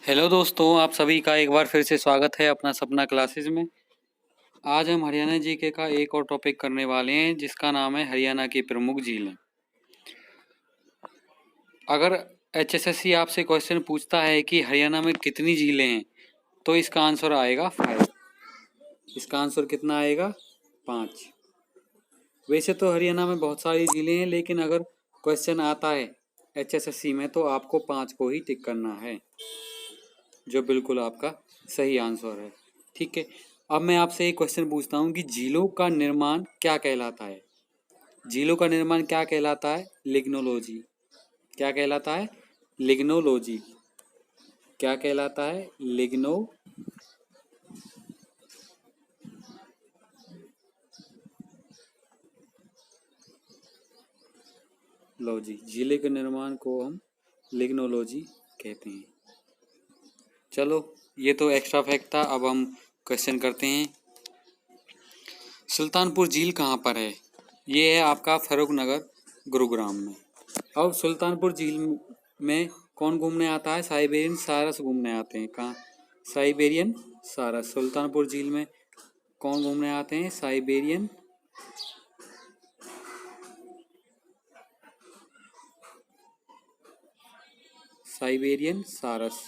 Hello दोस्तों, आप सभी का एक बार फिर से स्वागत है अपना सपना क्लासेस में। आज हम हरियाणा जीके का एक और टॉपिक करने वाले हैं जिसका नाम है हरियाणा की प्रमुख झीलें। अगर एचएसएससी आपसे क्वेश्चन पूछता है कि हरियाणा में कितनी झीलें हैं तो इसका आंसर आएगा 5। इसका आंसर कितना आएगा? 5। वैसे तो हरियाणा में बहुत सारी झीलें हैं, लेकिन अगर क्वेश्चन आता है एचएसएससी में तो आपको 5 को ही टिक करना है, जो बिल्कुल आपका सही आंसर है। ठीक है, अब मैं आपसे एक क्वेश्चन पूछता हूँ कि झीलों का निर्माण क्या कहलाता है? झीलों का निर्माण क्या कहलाता है? लिग्नोलॉजी। क्या कहलाता है? लिग्नोलॉजी। क्या कहलाता है? लिग्नोलॉजी। झीले के निर्माण को हम लिग्नोलॉजी कहते हैं। चलो, ये तो एक्स्ट्रा फैक्ट था। अब हम क्वेश्चन करते हैं। सुल्तानपुर झील कहाँ पर है? ये है आपका फर्रुखनगर, गुरुग्राम में। अब सुल्तानपुर झील में कौन घूमने आता है? साइबेरियन सारस घूमने आते हैं। कहाँ? साइबेरियन सारस। सुल्तानपुर झील में कौन घूमने आते हैं? साइबेरियन सारस।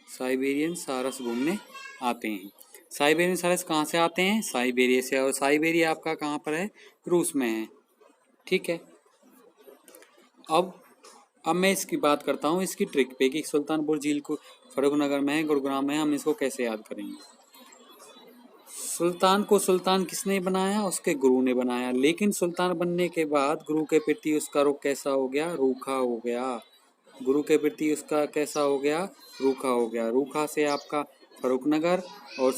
साइबेरियन सारस घूमने आते हैं। साइबेरियन सारस कहाँ से आते हैं? साइबेरिया से। और साइबेरिया आपका कहाँ पर है? रूस में है। ठीक है, अब मैं इसकी बात करता हूँ इसकी ट्रिक पे कि सुल्तानपुर झील को फर्रुखनगर में है, गुरुग्राम में है, हम इसको कैसे याद करेंगे। सुल्तान को सुल्तान किसने बनाया? उसके गुरु ने बनाया। लेकिन सुल्तान बनने के बाद गुरु के प्रति उसका रुख कैसा हो गया? रूखा हो गया। गुरु के प्रति उसका कैसा हो गया? रूखा हो गया। रूखा से आपका फर्रुखनगर और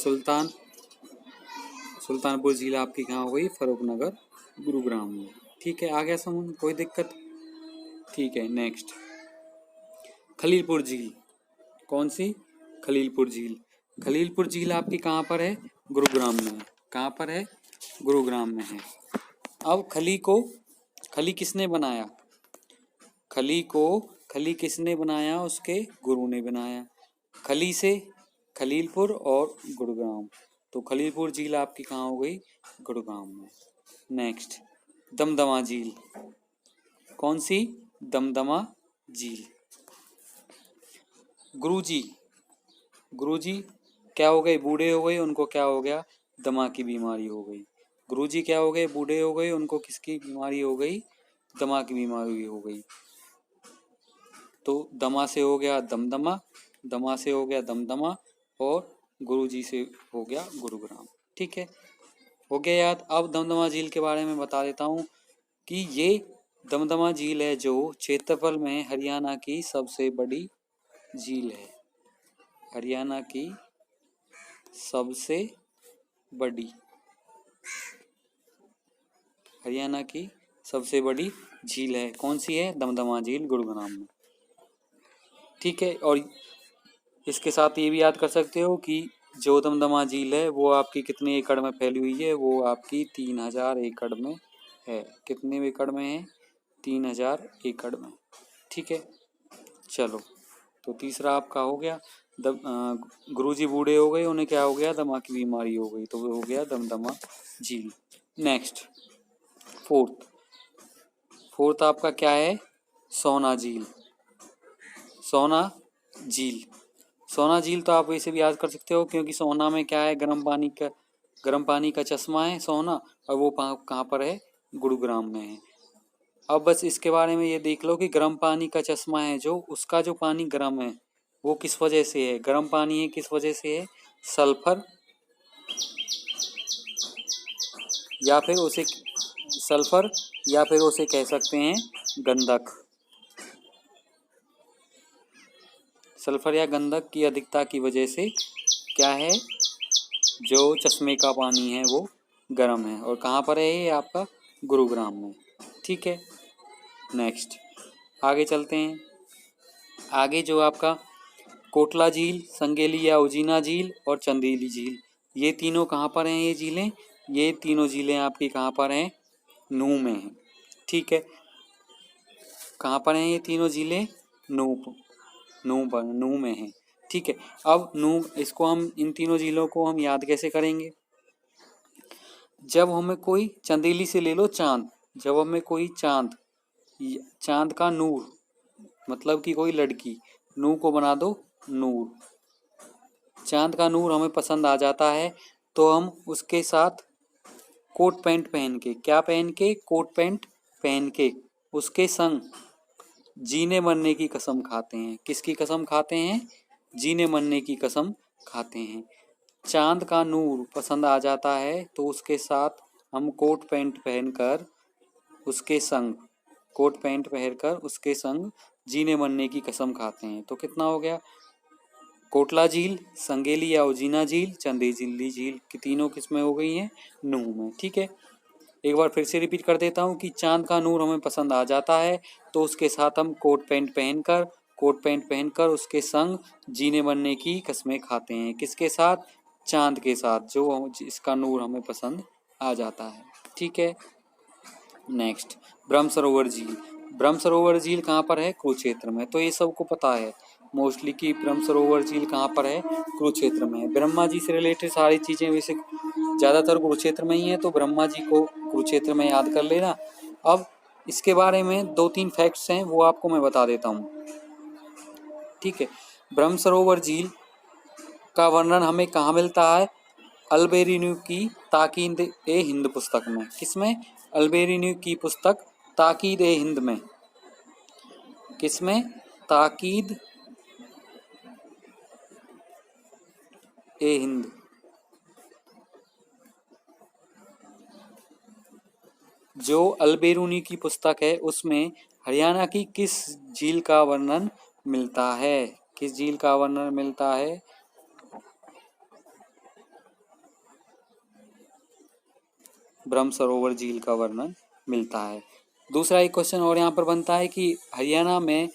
सुल्तानपुर झील आपकी कहाँ हो गई? फर्रुखनगर, गुरुग्राम में। ठीक है, आ गया समझ? कोई दिक्कत? ठीक है, नेक्स्ट। खलीलपुर झील। कौन सी? खलीलपुर झील। खलीलपुर झील आपकी कहाँ पर है? गुरुग्राम में। कहाँ पर है? गुरुग्राम में है। अब खली किसने बनाया? खली किसने बनाया? उसके गुरु ने बनाया। खली से खलीलपुर और गुरुग्राम, तो खलीलपुर झील आपकी कहाँ हो गई? गुरुग्राम में। नेक्स्ट, दमदमा झील। कौन सी? दमदमा झील। गुरुजी क्या हो गए? बूढ़े हो गए। उनको क्या हो गया? दमा की बीमारी हो गई। गुरुजी क्या हो गए? बूढ़े हो गए। उनको किसकी बीमारी हो गई? दमा की बीमारी हो गई। तो दमा से हो गया दमदमा, दमा से हो गया दमदमा, और गुरुजी से हो गया गुरुग्राम। ठीक है, हो गया याद। अब दमदमा झील के बारे में बता देता हूँ कि ये दमदमा झील है जो क्षेत्रफल में हरियाणा की सबसे बड़ी झील है। हरियाणा की सबसे बड़ी झील है। कौन सी है? दमदमा झील, गुरुग्राम में। ठीक है, और इसके साथ ये भी याद कर सकते हो कि जो दमदमा झील है वो आपकी कितने एकड़ में फैली हुई है? वो आपकी 3000 एकड़ में है। कितने एकड़ में है? 3000 एकड़ में। ठीक है, चलो, तो तीसरा आपका हो गया। गुरुजी बूढ़े हो गए, उन्हें क्या हो गया? दमा की बीमारी हो गई, तो वो हो गया दमदमा झील। नेक्स्ट, फोर्थ आपका क्या है? सोना झील। सोना झील तो आप वैसे भी याद कर सकते हो, क्योंकि सोना में क्या है? गर्म पानी का चश्मा है सोना, और वो कहाँ पर है? गुरुग्राम में है। अब बस इसके बारे में ये देख लो कि गर्म पानी का चश्मा है जो, उसका जो पानी गर्म है वो किस वजह से है? गर्म पानी है, किस वजह से है? सल्फर, या फिर उसे कह सकते हैं गंधक। सल्फर या गंधक की अधिकता की वजह से क्या है? जो चश्मे का पानी है वो गर्म है। और कहाँ पर है ये? आपका गुरुग्राम में। ठीक है, नेक्स्ट आगे चलते हैं। आगे जो आपका कोटला झील, संगेली या उजीना झील और चंदेली झील, ये तीनों कहाँ पर हैं? ये तीनों झीलें आपकी कहाँ पर हैं? नूह में हैं। ठीक है, कहाँ पर हैं ये तीनों झीलें? नूह। नू में है। ठीक है, अब नू इसको हम इन तीनों झीलों को हम याद कैसे करेंगे? जब हमें कोई चंदेली से ले लो चांद, जब हमें कोई चांद का नूर मतलब कि कोई लड़की, नू को बना दो नूर, चांद का नूर हमें पसंद आ जाता है तो हम उसके साथ कोट पैंट पहन के, क्या पहन के? कोट पैंट पहन के उसके संग जीने मरने की कसम खाते हैं। किसकी कसम खाते हैं? जीने मरने की कसम खाते हैं। चांद का नूर पसंद आ जाता है तो उसके साथ हम कोट पैंट पहनकर उसके संग, कोट पैंट पहनकर उसके संग जीने मरने की कसम खाते हैं। तो कितना हो गया? कोटला झील, संगेली या उजीना झील, चंदेली झील की तीनों किस्में हो गई हैं नूह में। ठीक है, एक बार फिर से रिपीट कर देता हूँ कि चांद का नूर हमें पसंद आ जाता है तो उसके साथ हम कोट पैंट पहनकर उसके संग जीने मरने की कस्में खाते हैं। किसके साथ? चांद के साथ, जो जिसका नूर हमें पसंद आ जाता है। ठीक है, नेक्स्ट ब्रह्म सरोवर झील। ब्रह्म सरोवर झील कहाँ पर है? कुरुक्षेत्र में। तो ये सबको पता है मोस्टली कि ब्रह्म सरोवर झील कहाँ पर है? कुरुक्षेत्र में है। ब्रह्मा जी से रिलेटेड सारी चीज़ें वैसे ज़्यादातर कुरुक्षेत्र में ही है, तो ब्रह्मा जी को कुरुक्षेत्र में याद कर लेना। अब इसके बारे में 2-3 फैक्ट्स हैं, वो आपको मैं बता देता हूँ। ठीक है, ब्रह्म सरोवर झील का वर्णन हमें कहाँ मिलता है? अल्बेरिनी की ताकीद ए हिंद पुस्तक में। किसमें? अल्बेरिनी की पुस्तक ताकीद ए हिंद में। किसमें? ताकीद ए हिंद। जो अल्बेरूनी की पुस्तक है उसमें हरियाणा की किस झील का वर्णन मिलता है? किस झील का वर्णन मिलता है? ब्रह्म सरोवर झील का वर्णन मिलता है। दूसरा एक क्वेश्चन और यहाँ पर बनता है कि हरियाणा में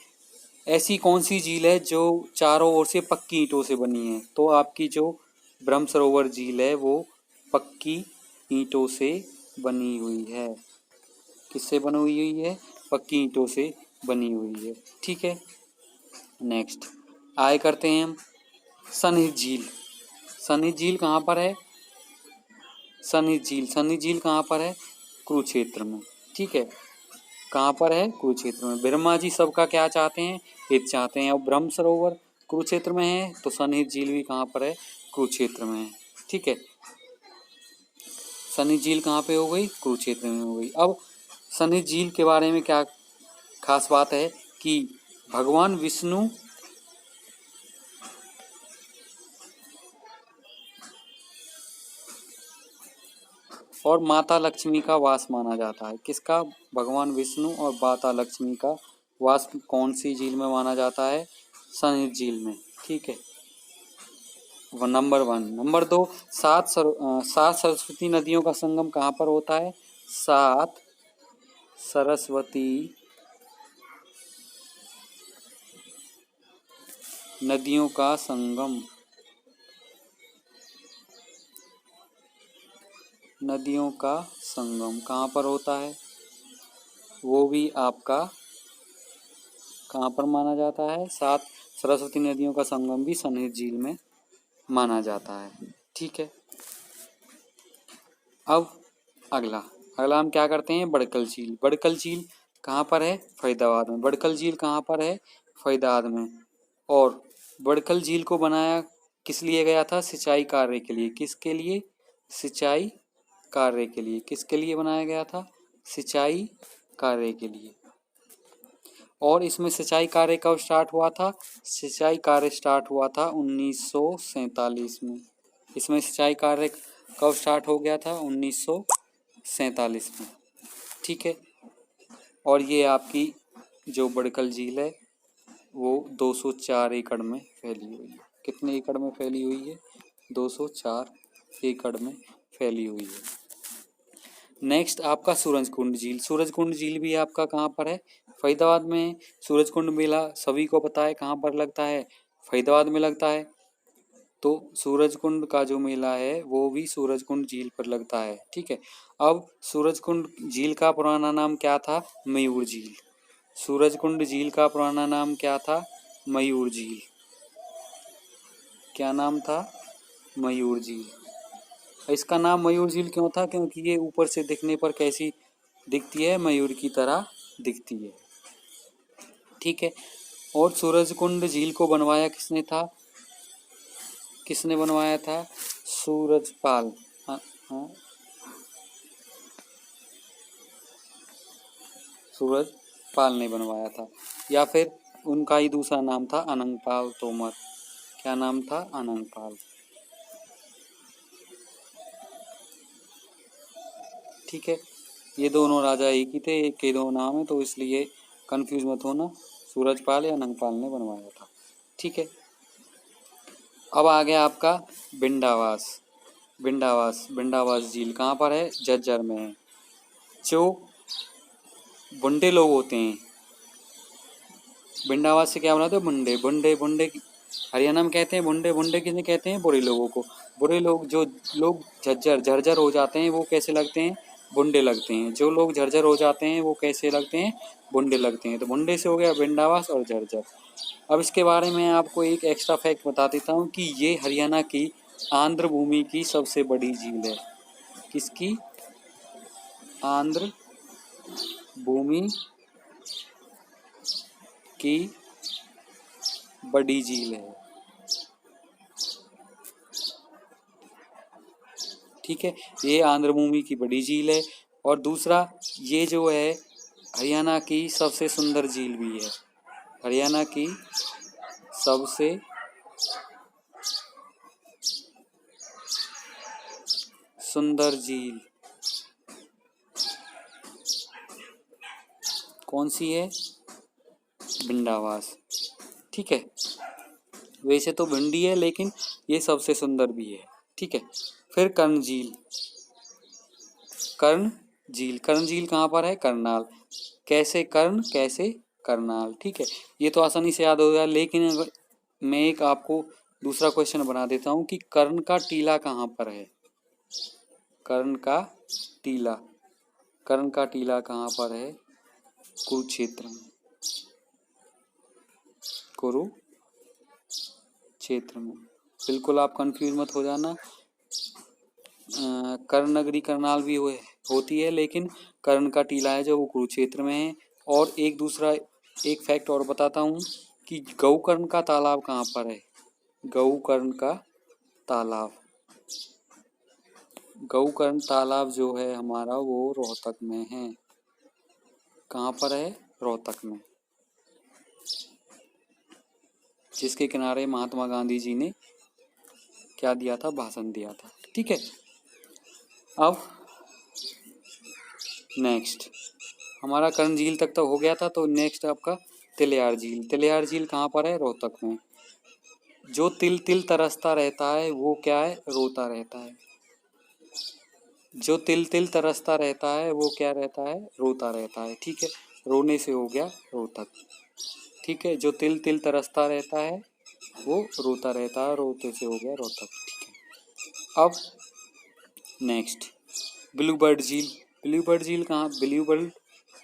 ऐसी कौन सी झील है जो चारों ओर से पक्की ईंटों से बनी है? तो आपकी जो ब्रह्म सरोवर झील है वो पक्की ईंटों से बनी हुई है। किससे बनी हुई है? पक्की ईंटों से बनी हुई है। ठीक है, नेक्स्ट आए करते हैं हम सन्निहित झील। सन्निहित झील कहाँ पर है? सन्निहित झील कहाँ पर है? कुरुक्षेत्र में। ठीक है, कहाँ पर है? कुरुक्षेत्र में। ब्रह्मा जी सबका क्या चाहते हैं? हित चाहते हैं। और ब्रह्म सरोवर कुरुक्षेत्र में है तो सन्निहित झील भी कहाँ पर है? कुरुक्षेत्र में है। ठीक है, सन्निहित झील कहाँ पे हो गई? कुरुक्षेत्र में हो गई। अब सन्निहित झील के बारे में क्या खास बात है कि भगवान विष्णु और माता लक्ष्मी का वास माना जाता है। किसका? भगवान विष्णु और माता लक्ष्मी का वास कौन सी झील में माना जाता है? सन्निहित झील में। ठीक है, नंबर 1। नंबर 2, 7 सरस्वती नदियों का संगम कहाँ पर होता है? 7 सरस्वती नदियों का संगम, नदियों का संगम कहाँ पर होता है? वो भी आपका कहाँ पर माना जाता है? 7 सरस्वती नदियों का संगम भी सन्निहित झील में माना जाता है। ठीक है, अब अगला हम क्या करते हैं? बड़कल झील। बड़कल झील कहाँ पर है? फरीदाबाद में। बड़कल झील कहाँ पर है? फरीदाबाद में। और बड़कल झील को बनाया किस लिए गया था? सिंचाई कार्य के लिए। किसके लिए? सिंचाई कार्य के लिए। किसके लिए बनाया गया था? सिंचाई कार्य के लिए। और इसमें सिंचाई कार्य कब स्टार्ट हुआ था? सिंचाई कार्य स्टार्ट हुआ था 1947 में। इसमें सिंचाई कार्य कब स्टार्ट हो गया था? 1947 में। ठीक है, और ये आपकी जो बड़कल झील है वो 204 एकड़ में फैली हुई है। कितने एकड़ में फैली हुई है? 204 एकड़ में फैली हुई है। नेक्स्ट आपका सूरजकुंड झील। सूरजकुंड झील भी आपका कहाँ पर है? फरीदाबाद में। सूरजकुंड मेला सभी को पता है कहाँ पर लगता है? फरीदाबाद में लगता है। तो सूरजकुंड का जो मेला है वो भी सूरजकुंड झील पर लगता है। ठीक है, अब सूरजकुंड झील का पुराना नाम क्या था? मयूर झील। सूरजकुंड झील का पुराना नाम क्या था? मयूर झील। क्या नाम था? मयूर झील। इसका नाम मयूर झील क्यों था? क्योंकि ये ऊपर से दिखने पर कैसी दिखती है? मयूर की तरह दिखती है। ठीक है। और सूरजकुंड झील को बनवाया किसने था? किसने बनवाया था? सूरजपाल। हाँ, हाँ, सूरजपाल ने बनवाया था। या फिर उनका ही दूसरा नाम था अनंगपाल तोमर। क्या नाम था? अनंगपाल। ठीक है। ये दोनों राजा एक ही थे, एक के दो नाम है, तो इसलिए कंफ्यूज मत होना। सूरजपाल या अनंगपाल ने बनवाया था। ठीक है। अब आ गया आपका भिंडावास। भिंडावास झील कहाँ पर है? झज्जर में है। जो बुंडे लोग होते हैं, भिंडावास से क्या बनाते हैं? बुंडे। बुंडे बुंडे हरियाणा में कहते हैं बुंडे। बुंडे किन्हें कहते हैं? बुरे लोगों को। बुरे लोग, जो लोग झरझर हो जाते हैं, वो कैसे लगते हैं? बुंडे लगते हैं। जो लोग झरझर हो जाते हैं वो कैसे लगते हैं? बुंडे लगते हैं। तो बुंडे से हो गया भिंडावास और झरझर। अब इसके बारे में आपको एक एक्स्ट्रा फैक्ट बता देता हूँ कि ये हरियाणा की आंध्र भूमि की सबसे बड़ी झील है। किसकी? आंध्र भूमि की बड़ी झील है। ठीक है, ये आंध्र भूमि की बड़ी झील है। और दूसरा, ये जो है हरियाणा की सबसे सुंदर झील भी है। हरियाणा की सबसे सुंदर झील कौन सी है? भिंडावास। ठीक है। वैसे तो भिंडी है, लेकिन ये सबसे सुंदर भी है। ठीक है। फिर कर्ण झील। कर्ण झील कहाँ पर है? करनाल। कैसे कर्ण, कैसे करनाल। ठीक है, ये तो आसानी से याद हो गया। लेकिन अगर मैं एक आपको दूसरा क्वेश्चन बना देता हूँ कि कर्ण का टीला कहाँ पर है? कर्ण का टीला। कर्ण का टीला कहाँ पर है? कुरुक्षेत्र में। कुरुक्षेत्र में। बिल्कुल आप कंफ्यूज मत हो जाना। कर्ण नगरी करनाल भी होती है, लेकिन कर्ण का टीला है जो वो कुरुक्षेत्र में है। और एक दूसरा एक फैक्ट और बताता हूँ कि गौकर्ण का तालाब कहाँ पर है? गौकर्ण का तालाब। गौकर्ण तालाब जो है हमारा, वो रोहतक में है। कहाँ पर है? रोहतक में। जिसके किनारे महात्मा गांधी जी ने क्या दिया था? भाषण दिया था। ठीक है। अब नेक्स्ट हमारा कर्ण झील तक तो हो गया था, तो नेक्स्ट आपका तिलयार झील। तिलयार झील कहाँ पर है? रोहतक में। जो तिल तिल तरसता रहता है वो क्या है? रोता रहता है। जो तिल तिल तरसता रहता है वो क्या रहता है? रोता रहता है। ठीक है, रोने से हो गया रोतक। ठीक है, जो तिल तिल तरसता रहता है वो रोता रहता है, रोते से हो गया रोतक। ठीक है। अब नेक्स्ट ब्लू बर्ड झील। ब्लू बर्ड झील कहाँ? ब्लू बर्ड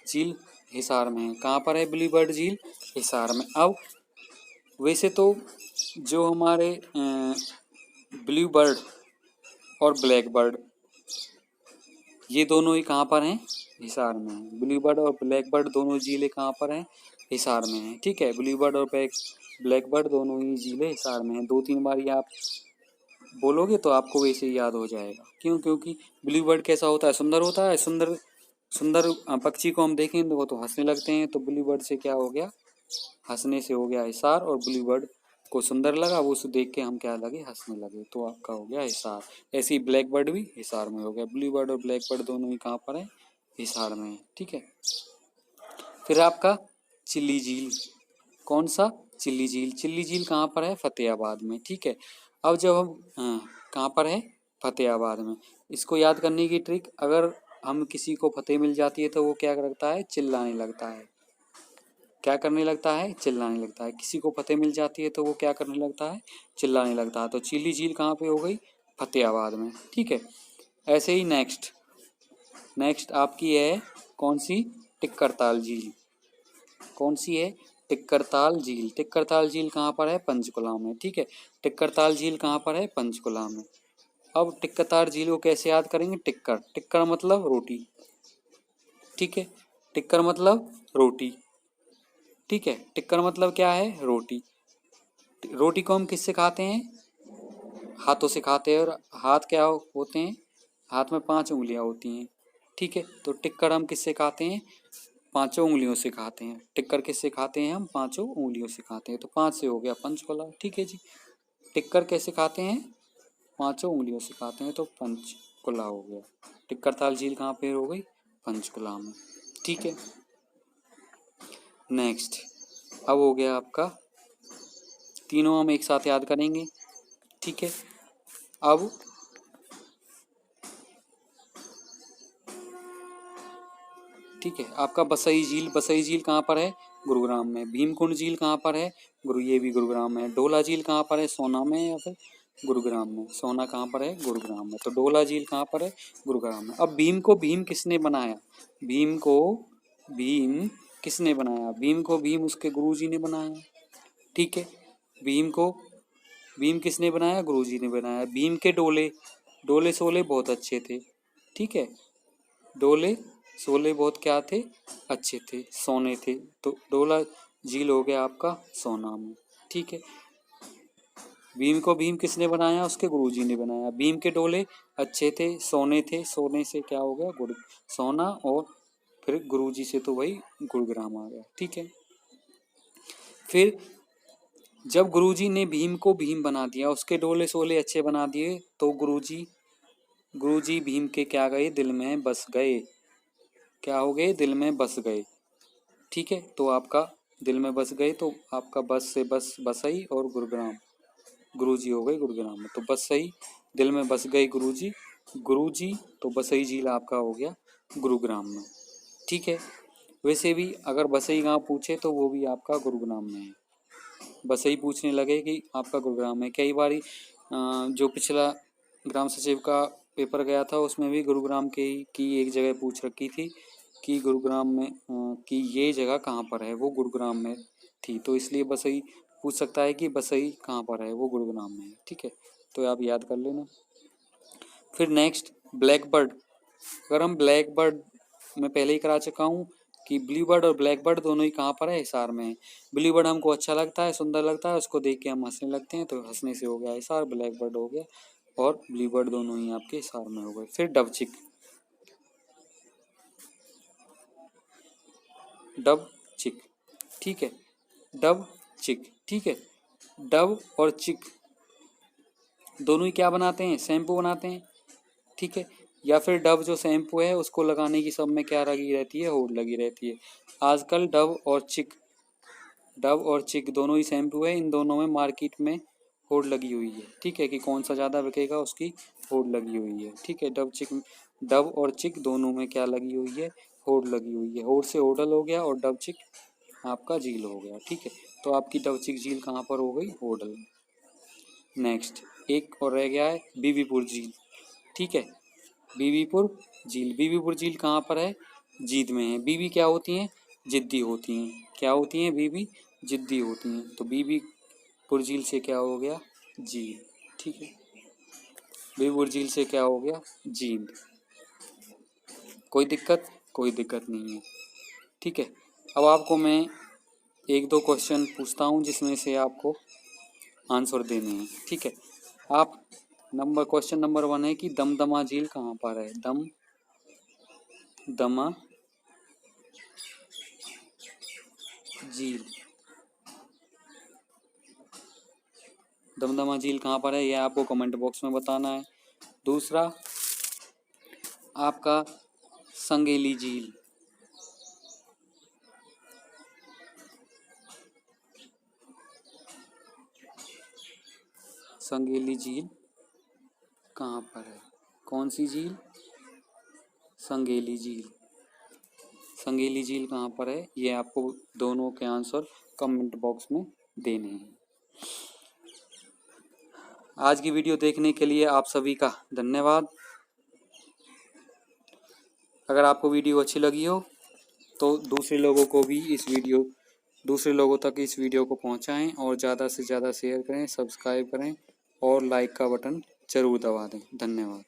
झील हिसार में है। कहाँ पर है ब्लू बर्ड झील? हिसार में। अब वैसे तो जो हमारे ब्लू बर्ड और ब्लैक बर्ड, ये दोनों ही कहाँ पर हैं? हिसार में है। ब्लू बर्ड और ब्लैक बर्ड दोनों झीलें कहाँ पर हैं? हिसार में है। ठीक है, ब्लू बर्ड और ब्लैक बर्ड दोनों ही झीलें हिसार में हैं। 2-3 बार ये आप बोलोगे तो आपको वैसे ही याद हो जाएगा। क्यों? क्योंकि ब्लू बर्ड कैसा होता है? सुंदर होता है। सुंदर सुंदर पक्षी को हम देखें तो वो तो हंसने लगते हैं, तो ब्लू बर्ड से क्या हो गया? हंसने से हो गया हिसार। और ब्लू बर्ड को सुंदर लगा, वो उसे देख के हम क्या लगे? हंसने लगे, तो आपका हो गया हिसार। ऐसे ही ब्लैक बर्ड भी हिसार में हो गया। ब्लू बर्ड और ब्लैक बर्ड दोनों ही कहाँ पर है? हिसार में है। ठीक है। फिर आपका चिल्ली झील। कौन सा? चिल्ली झील। चिल्ली झील कहाँ पर है? फतेहाबाद में। ठीक है। अब जब हम कहाँ पर है? फतेहाबाद में। इसको याद करने की ट्रिक, अगर हम किसी को फतेह मिल जाती है तो वो क्या करता है? चिल्लाने लगता है। क्या करने लगता है? चिल्लाने लगता है। किसी को फतेह मिल जाती है तो वो क्या करने लगता है? चिल्लाने लगता है। तो चिल्ली झील कहाँ पे हो गई? फतेहाबाद में। ठीक है। ऐसे ही नेक्स्ट आपकी है कौन सी? टिक्करताल झील। कौन सी है? टिक्करताल झील। टिक्करताल झील कहाँ पर है? पंचकुला में। ठीक है, टिक्करताल झील कहाँ पर है? पंचकुला में। अब टिक्करताल झील को कैसे याद करेंगे? टिक्कर, टिक्कर मतलब रोटी। ठीक है, टिक्कर मतलब रोटी। ठीक है, टिक्कर मतलब क्या है? रोटी। रोटी को हम किससे खाते हैं? हाथों से खाते हैं। और हाथ क्या होते हैं? हाथ में 5 उंगलियां होती हैं। ठीक है, तो टिक्कर हम किससे खाते हैं? 5 उंगलियों से खाते हैं। टिक्कर किससे खाते हैं? हम 5 उंगलियों से खाते हैं। तो 5 से हो गया पंचकुला। ठीक है जी, टिक्कर कैसे खाते हैं? 5 उंगलियों से खाते हैं, तो पंचकुला हो गया। टिक्करताल झील कहाँ पे हो गई? पंचकुला में। ठीक है, नेक्स्ट। अब हो गया आपका, तीनों हम एक साथ याद करेंगे। ठीक है, अब ठीक है, आपका बसई झील। बसई झील कहाँ पर है? गुरुग्राम में। भीमकुंड झील कहाँ पर है? ये भी गुरुग्राम में। डोला झील कहाँ पर है? सोना में या फिर गुरुग्राम में? सोना कहाँ पर है? गुरुग्राम में। तो डोला झील कहाँ पर है? गुरुग्राम में। अब भीम को भीम किसने बनाया? भीम को भीम किसने बनाया? भीम को भीम उसके गुरुजी ने बनाया। ठीक है, भीम को भीम किसने बनाया? गुरुजी ने बनाया। भीम के डोले, डोले सोले बहुत अच्छे थे। ठीक है, डोले सोले बहुत क्या थे? अच्छे थे, सोने थे। तो डोला झील हो गया आपका सोना में। ठीक है, भीम को भीम किसने बनाया? उसके गुरुजी ने बनाया। भीम के डोले अच्छे थे, सोने थे। सोने से क्या हो गया? गुरु, सोना। और फिर गुरुजी से तो वही गुरुग्राम आ गया। ठीक है, फिर जब गुरुजी ने भीम को भीम बना दिया, उसके डोले सोले अच्छे बना दिए, तो गुरुजी भीम के क्या गए? दिल में बस गए। क्या हो गए? दिल में बस गए। ठीक है, तो आपका दिल में बस गए, तो आपका बस से बस बसई और गुरुग्राम, गुरुजी हो गए गुरुग्राम में। तो बसई, दिल में बस गए गुरुजी, गुरुजी, तो बसई झील आपका हो गया गुरुग्राम में। ठीक है, वैसे भी अगर बसई गांव पूछे तो वो भी आपका गुरुग्राम में है। बसई पूछने लगे कि आपका गुरुग्राम में। कई बार जो पिछला ग्राम सचिव का पेपर गया था उसमें भी गुरुग्राम के की एक जगह पूछ रखी थी कि गुरुग्राम में कि ये जगह कहाँ पर है? वो गुरुग्राम में थी। तो इसलिए बसई पूछ सकता है कि बसई कहाँ पर है? वो गुरुग्राम में है। ठीक है, तो आप याद कर लेना। फिर नेक्स्ट, ब्लैक बर्ड। अगर हम ब्लैक बर्ड मैं पहले ही करा चुका हूँ कि ब्लू बर्ड और ब्लैक बर्ड दोनों ही कहाँ पर है? हिसार में है। ब्लू बर्ड हमको अच्छा लगता है, सुंदर लगता है, उसको देख के हम हंसने लगते हैं, तो हंसने से हो गया हिसार। ब्लैक बर्ड हो गया, और ब्लू बर्ड दोनों ही आपके हिसार में हो गए। फिर डबचिक, डब चिक। ठीक है, डब चिक। ठीक है, डब और चिक दोनों ही क्या बनाते हैं? शैम्पू बनाते हैं। ठीक है, या फिर डब जो शैम्पू है उसको लगाने की सब में क्या लगी रहती है? होड़ लगी रहती है। आजकल डब और चिक दोनों ही शैम्पू है, इन दोनों में मार्केट में होड़ लगी हुई है। ठीक है, कि कौन सा ज़्यादा बिकेगा उसकी होड़ लगी हुई है। ठीक है, डब और चिक दोनों में क्या लगी हुई है? होड़ लगी हुई है। होड़ से होडल हो गया और डब चिक आपका झील हो गया। ठीक है, तो आपकी डब चिक झील कहाँ पर हो गई? होडल। नेक्स्ट, एक और रह गया है, बीबीपुर झील। ठीक है, बीबीपुर झील। बीबीपुर झील कहाँ पर है? जींद में है। बीबी क्या होती हैं? जिद्दी होती हैं। क्या होती हैं? बीबी जिद्दी होती हैं। तो बीबीपुर झील से क्या हो गया? झील। ठीक है, बीबीपुर झील से क्या हो गया? जींद। कोई दिक्कत? कोई दिक्कत नहीं है। ठीक है, अब आपको मैं एक दो क्वेश्चन पूछता हूँ जिसमें से आपको आंसर देने हैं। ठीक है, आप क्वेश्चन नंबर 1 है कि दमदमा झील कहाँ पर है? दमा झील, दमदमा झील कहाँ पर है? यह आपको कमेंट बॉक्स में बताना है। दूसरा आपका संगेली झील, संगेली झील कहाँ पर है? कौन सी झील? संगेली झील। संगेली झील कहाँ पर है? ये आपको दोनों के आंसर कमेंट बॉक्स में देने हैं। आज की वीडियो देखने के लिए आप सभी का धन्यवाद। अगर आपको वीडियो अच्छी लगी हो तो दूसरे लोगों को भी इस वीडियो दूसरे लोगों तक इस वीडियो को पहुंचाएं और ज़्यादा से ज़्यादा शेयर करें, सब्सक्राइब करें और लाइक का बटन ज़रूर दबा दें। धन्यवाद।